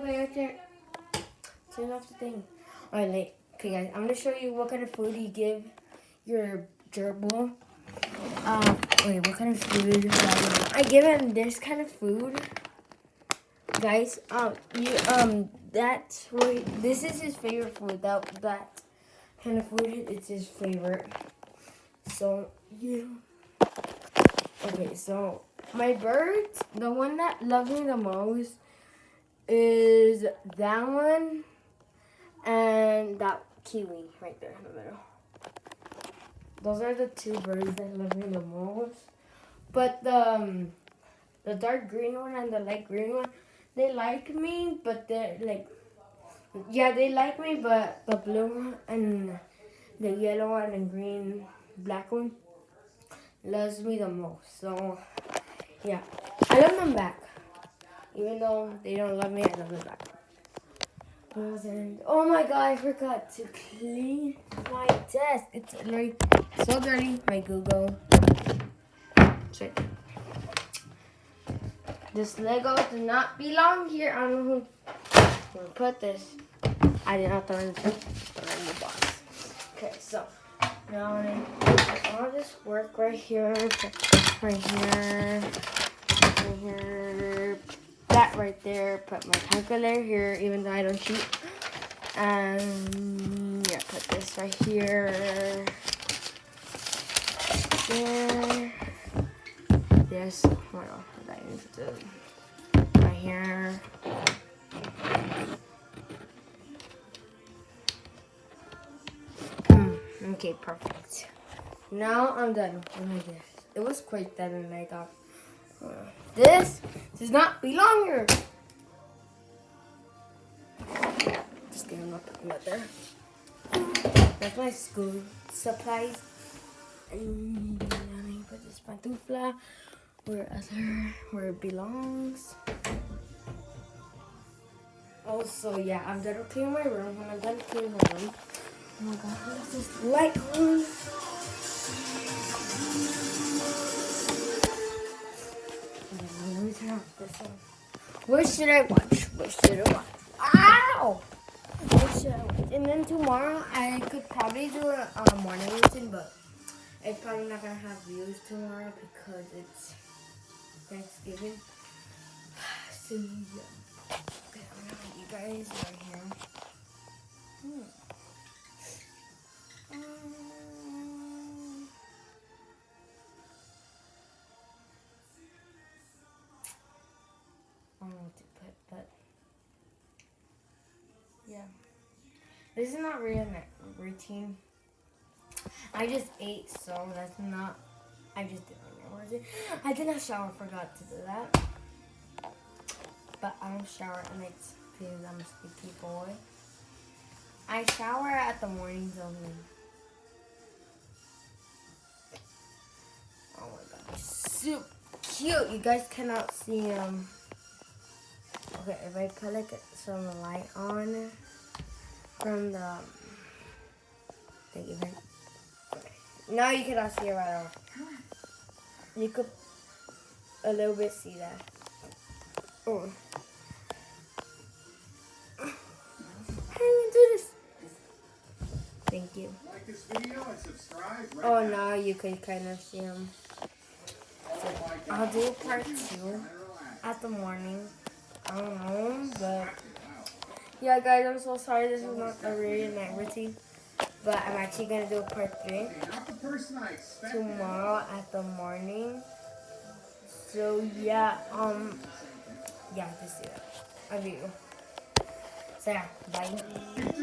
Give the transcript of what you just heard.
I can't turn off the thing. Alright, like, okay guys, I'm gonna show you what kind of food you give your gerbil. Wait, what kind of food do I give him this kind of food. Guys, that's right. This is his favorite food. That kind of food is his favorite. So yeah. Okay, so my birds, the one that loves me the most is that one and that kiwi right there in the middle. Those are the two birds that love me the most. But the dark green one and the light green one, they like me, but they're like, yeah, they like me, but the blue one and the yellow one and green, black one loves me the most. So, yeah, I love them back. Even though they don't love me, I love them back. And, oh my god, I forgot to clean my desk. It's like so dirty. My Google. Shit. This Lego does not belong here. I don't know who put this. I did not throw it in the box. Okay, so now all this work right here, right here, right here, that right there. Put my calculator here, even though I don't cheat. And yeah, put this right here, there. This, what else did I need to do? Right here. Okay, perfect. Now I'm done with this. It was quite done, and I thought, this does not belong here. Just kidding, I'm not putting that there. That's my school supplies. And let me put this pantufla where it belongs. Also, yeah, I'm done cleaning my room. When I'm done cleaning my room, oh my god, what's this light on? Let me turn off this one. What should I watch? What should I watch? Ow! What should I watch? And then tomorrow, I could probably do a morning routine, but it's probably not gonna have views tomorrow because it's Thanksgiving. So yeah. Okay, I'm gonna let you guys right here. I don't know what to put, but yeah. This is not really a routine. I just ate, so that's not. I just didn't remember it. I didn't shower, forgot to do that. But I don't shower at nights because I'm a sleepy boy. I shower at the mornings only. Oh my god, so cute. You guys cannot see him. Okay, if I put like some light on from the event. Okay. Now you cannot see it right off. You could a little bit see that. Oh. How do you do this? Thank you. Like this video and subscribe. Right Oh, now you can kind of see him. So I'll do part 2 at the morning. I don't know, but yeah, guys, I'm so sorry. This is not a really night routine, but I'm actually gonna do part 3 tomorrow at the morning. So yeah, yeah, just do that. I do. So yeah, bye.